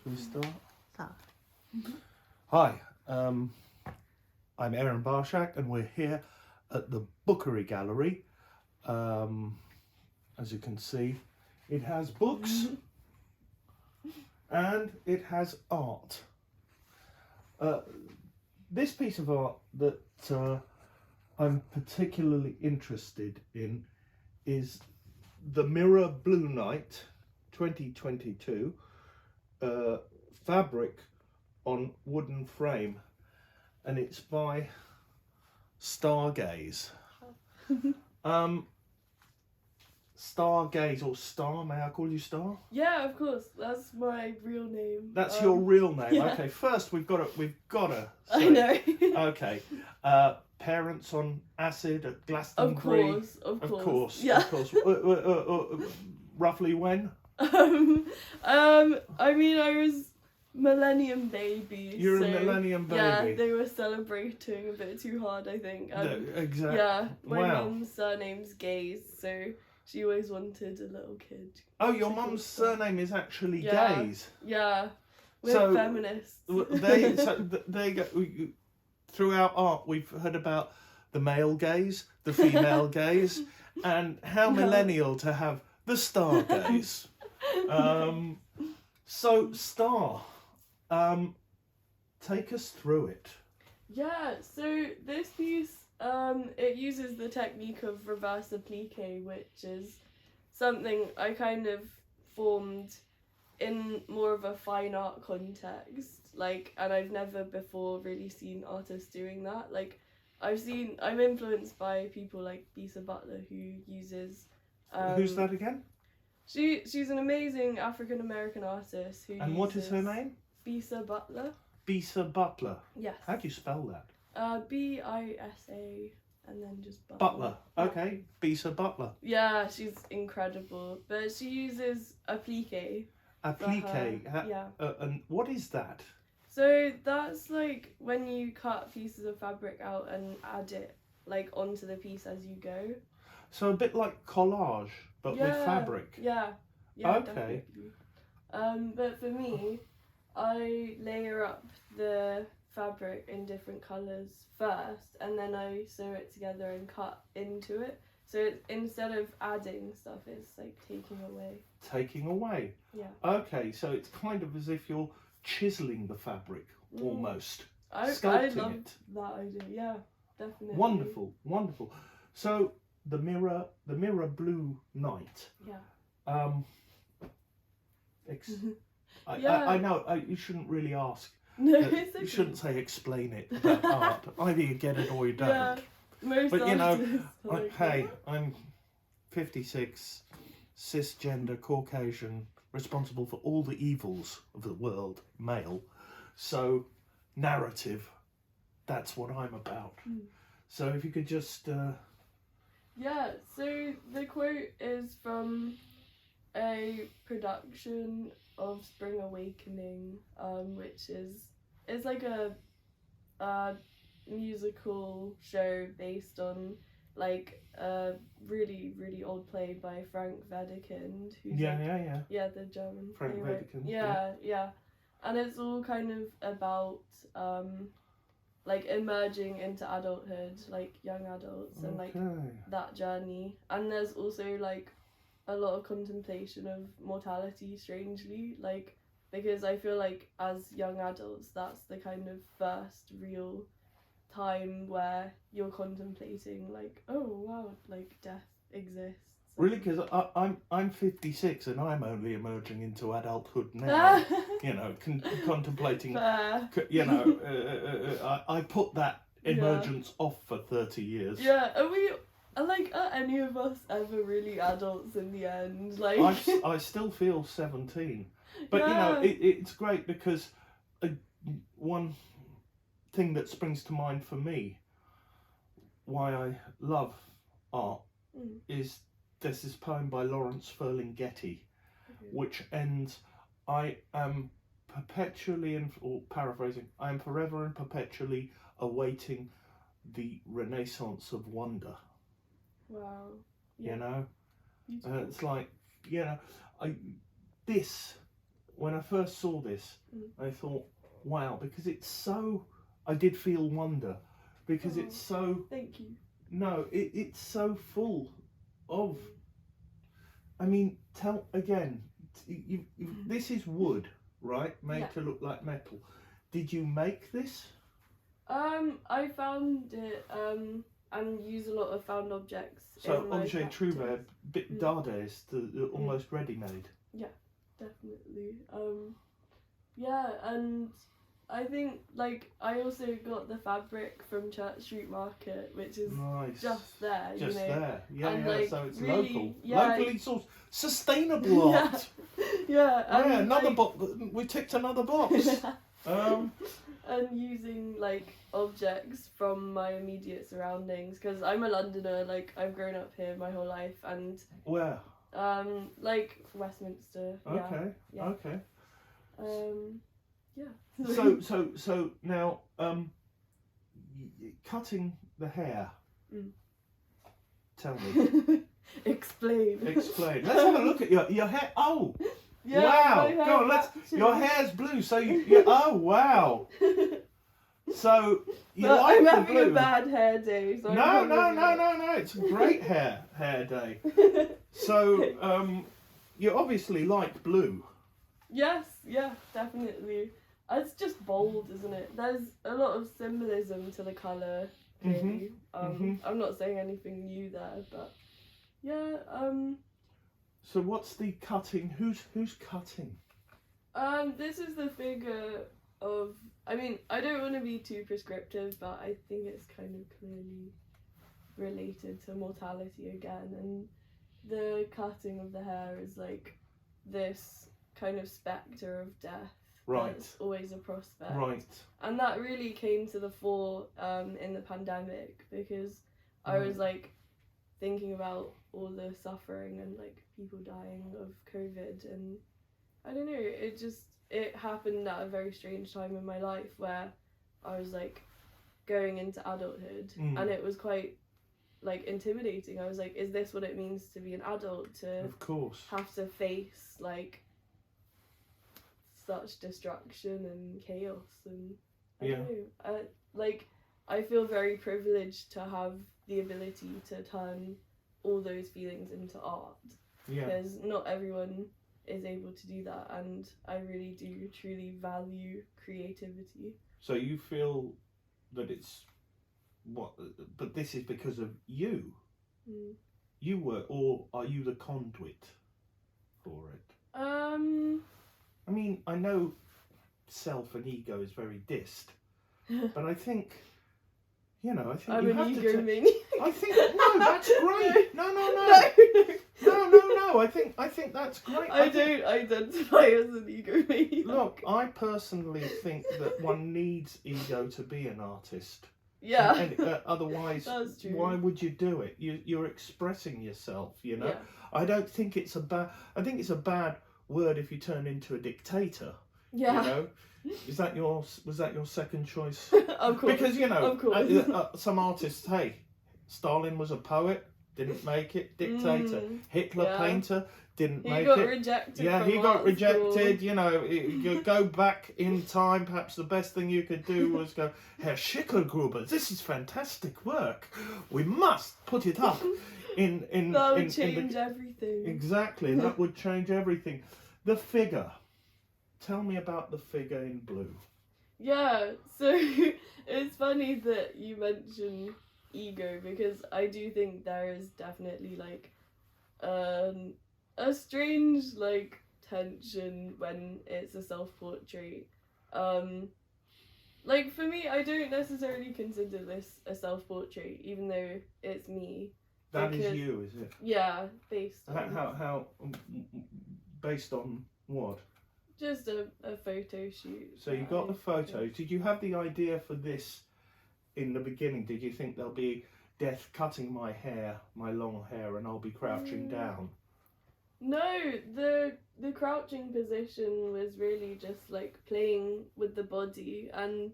Shall we start? Start. Hi, I'm Aaron Barschak and we're here at the Bookery Gallerie. As you can see, it has books and it has art. This piece of art that I'm particularly interested in is the Mirror Blue Night 2022 fabric on wooden frame, and it's by Stargaze. Stargaze or Star, may I call you Star? Yeah, of course. That's my real name. That's your real name. Yeah. Okay, first we've got to I say, know. okay, parents on acid at Glastonbury. Of course. Of course. Yeah. Of course. Roughly when? I mean, I was millennium baby. You're so, a millennium baby. Yeah, they were celebrating a bit too hard, I think. Exactly. Yeah, my Wow. mum's surname's Gaze, so she always wanted a little kid. Oh, your mum's surname is actually Yeah. Gaze. Yeah, we're So, feminists. There you go. Throughout art, we've heard about the male gaze, the female gaze, and how millennial to have the star gaze. So, Star, take us through it. Yeah, so this piece, it uses the technique of reverse applique, which is something I kind of formed in more of a fine art context, and I've never before really seen artists doing that. I'm influenced by people like Bisa Butler, who uses... Who's that again? She's an amazing African American artist who And what is her name? Bisa Butler. Bisa Butler. Yes. How do you spell that? Bisa and then just Butler. Okay, Bisa Butler. Yeah, she's incredible. But she uses applique. Applique. Yeah. And what is that? So that's like when you cut pieces of fabric out and add it onto the piece as you go. So a bit like collage, but with fabric. Yeah. Okay. Definitely. But for me, I layer up the fabric in different colours first, and then I sew it together and cut into it. So instead of adding stuff, it's taking away. Taking away. Yeah. Okay, so it's kind of as if you're chiseling the fabric almost. I Sculpting love it. that idea. Yeah, definitely. Wonderful, wonderful. So the mirror blue night. Yeah. I know you shouldn't really ask. No, it's okay. You shouldn't say explain it about art. Either you get it or you don't. Yeah, most But you know, artists hey, I'm 56, cisgender, Caucasian, responsible for all the evils of the world, male. So, narrative, that's what I'm about. So if you could just... Yeah, so the quote is from a production of Spring Awakening, which is like a musical show based on a really, really old play by Frank Wedekind, who's Yeah, the German Frank playwright. Wedekind. Yeah. And it's all kind of about emerging into adulthood, young adults, and that journey. And there's also a lot of contemplation of mortality, strangely, because I feel as young adults, that's the kind of first real time where you're contemplating oh wow, death exists. Really, because I'm 56 and I'm only emerging into adulthood now. You know, contemplating. Fair. You know, I put that emergence off for 30 years. Yeah, are any of us ever really adults in the end? I still feel 17, but you know, it's great because one thing that springs to mind for me, why I love art, is there's this poem by Lawrence Ferlinghetti, which ends, I am perpetually, or paraphrasing, I am forever and perpetually awaiting the renaissance of wonder. Wow. Yeah. You know, it's you know, this when I first saw this, I thought, wow, because it's so. I did feel wonder, because it's so. Thank you. No, it's so full of. I mean, tell again. This is wood, right? Made to look like metal. Did you make this? I found it and use a lot of found objects. So in my objet practice. trouvé, bit d'artist, almost ready-made. Definitely. Yeah, and I think like I also got the fabric from Church Street Market, which is Nice. just there. Just you know? there. Yeah, And, yeah. like, So it's really, local. yeah. Locally sourced. Sustainable art. Yeah. And, Yeah, another like, box. We ticked another box. And using like objects from my immediate surroundings, because I'm a Londoner. Like I've grown up here my whole life, and Where? like Westminster. Okay. Yeah. Okay. Yeah. So now, cutting the hair. Tell me. Explain. Explain. Let's have a look at your hair. Oh, Yeah, wow. my hair Go on. Your matches. hair's blue. So you oh wow. So you But like I'm the having blue? a bad hair day. So No. It's a great hair day. So you obviously like blue. Yes, yeah, definitely. It's just bold, isn't it? There's a lot of symbolism to the colour, clearly. I'm not saying anything new there, but yeah, So what's the cutting? Who's cutting? this is the figure of, I mean, I don't want to be too prescriptive, but I think it's kind of clearly related to mortality again, and the cutting of the hair is like this kind of spectre of death. Right. That's always a prospect. Right. And that really came to the fore in the pandemic, because I was like thinking about all the suffering and like people dying of COVID, and I don't know, it happened at a very strange time in my life where I was like going into adulthood, and it was quite like intimidating. I was like, is this what it means to be an adult, to Of course. have to face like such destruction and chaos? And I don't know, like I feel very privileged to have the ability to turn all those feelings into art, because not everyone is able to do that, and I really do truly value creativity. So you feel that it's but this is because of you. You were, or are you the conduit for it? I mean, I know self and ego is very dissed, but I think, I think I'm you an have ego to. mini. I think no, that's great. No. I think that's great. I don't identify as an ego mini. Look, I personally think that one needs ego to be an artist. Yeah. And otherwise, That's true. why would you do it? You're expressing yourself. Yeah. I don't think it's a bad. I think it's a bad word if you turn into a dictator. Yeah. Was that your second choice? Of course. Because Of course. some artists, hey, Stalin was a poet, didn't make it. Dictator. Hitler, painter, didn't make it. He got rejected. Yeah, from he got art rejected. school. You go back in time. Perhaps the best thing you could do was go, Herr Schickelgruber, this is fantastic work. We must put it up in That would change everything. Exactly, that would change everything. The figure. Tell me about the figure in blue. Yeah, so it's funny that you mention ego, because I do think there is definitely like a strange like tension when it's a self-portrait. Like for me, I don't necessarily consider this a self-portrait, even though it's me. That is you, is it? Yeah, based on How based on what? just a photo shoot. So you got the photos. Did you have the idea for this in the beginning? Did you think there'll be death cutting my hair, my long hair, and I'll be crouching down? No, the crouching position was really just like playing with the body, and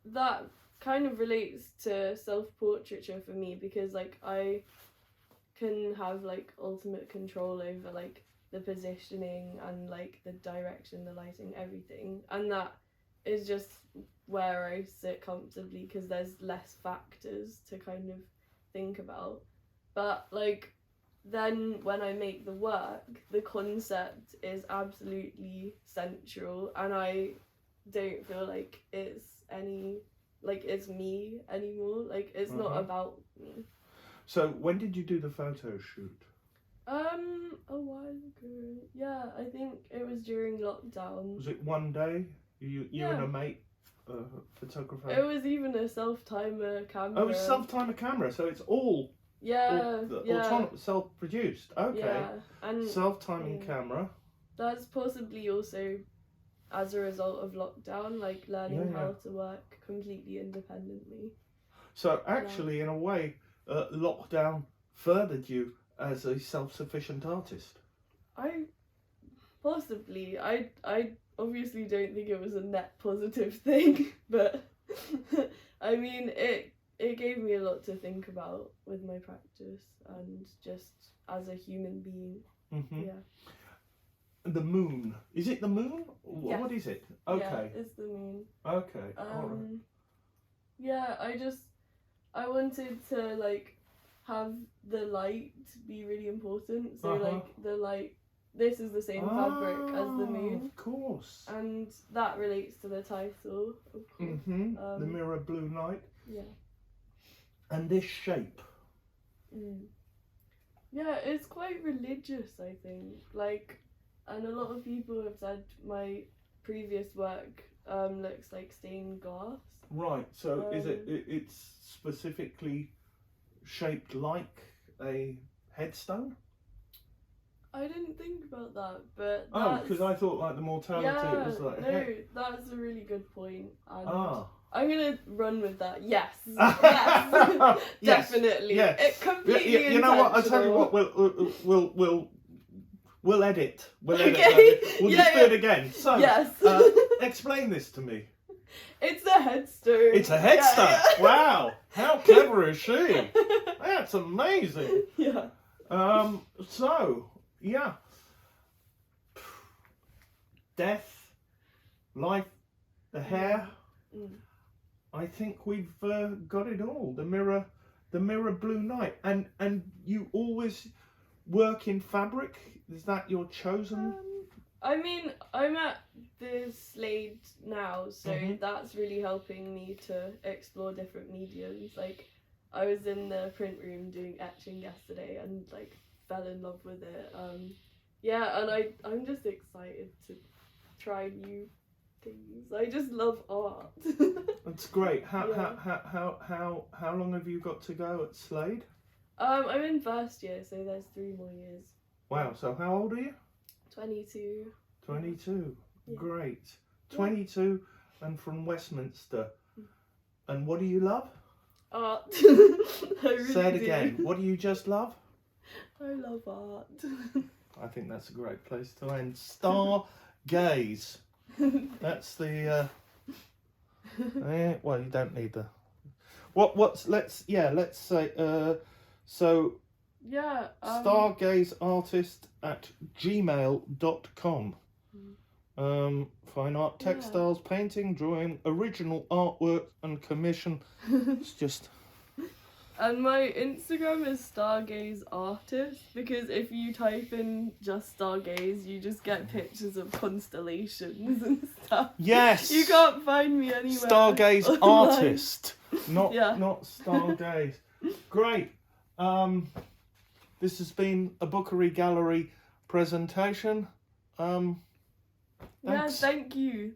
that kind of relates to self-portraiture for me, because like I can have like ultimate control over like the positioning and like the direction, the lighting, everything, and that is just where I sit comfortably because there's less factors to kind of think about. But like then when I make the work, the concept is absolutely central, and I don't feel like it's me anymore. Like it's not about me. So when did you do the photo shoot? A while ago. Yeah, I think it was during lockdown. Was it one day? You and a mate, photographer? It was even a self-timer camera. Oh, it's self-timer camera, so it's all self-produced. Okay. Yeah, and self-timing camera. That's possibly also as a result of lockdown, like learning how to work completely independently. So actually, in a way, lockdown furthered you as a self-sufficient artist. I obviously don't think it was a net positive thing, but I mean it gave me a lot to think about with my practice and just as a human being. Mm-hmm. Yeah. The moon. Is it the moon? Yes. What is it? Okay. Yeah, it's the moon. Okay. All right. Yeah, I wanted to like have the light be really important. So like the light, this is the same fabric as the moon. Of course. And that relates to the title, of course. Mm-hmm. The mirror blue night. Yeah. And this shape. Yeah, it's quite religious, I think. Like, and a lot of people have said my previous work looks like stained glass. Right. So is it's specifically shaped like a headstone? I didn't think about that, but because I thought like the mortality it was like that's a really good point. And I'm gonna run with that. Yes, definitely. Yes. It completely. You know what? I'll tell you what. We'll edit. We'll edit. Okay. We'll just do it again. So explain this to me. It's a headstone. It's a headstone. Yeah. Wow. How clever is she? That's amazing. Yeah. So yeah. Death, life, the hair. I think we've got it all. The mirror blue night. And you always work in fabric? Is that your chosen? I mean, I'm at the Slade now, so that's really helping me to explore different mediums. Like, I was in the print room doing etching yesterday and like fell in love with it. And I'm just excited to try new things. I just love art. That's great. How long have you got to go at Slade? I'm in first year, so there's 3 more years. Wow. So how old are you? 22. 22. Yeah. Great. 22 and from Westminster. And what do you love? Art. I really Say it again. What do you just love? I love art. I think that's a great place to end. Stargaze. That's the well, you don't need the let's say stargazeartist@gmail.com. Fine art, textiles, painting, drawing, original artwork and commission. It's just and my Instagram is Stargaze Artist, because if you type in just Stargaze, you just get pictures of constellations and stuff. Yes. You can't find me anywhere. Stargaze online. Artist, not Stargaze. Great. This has been a Bookery Gallerie presentation. Yeah, thank you.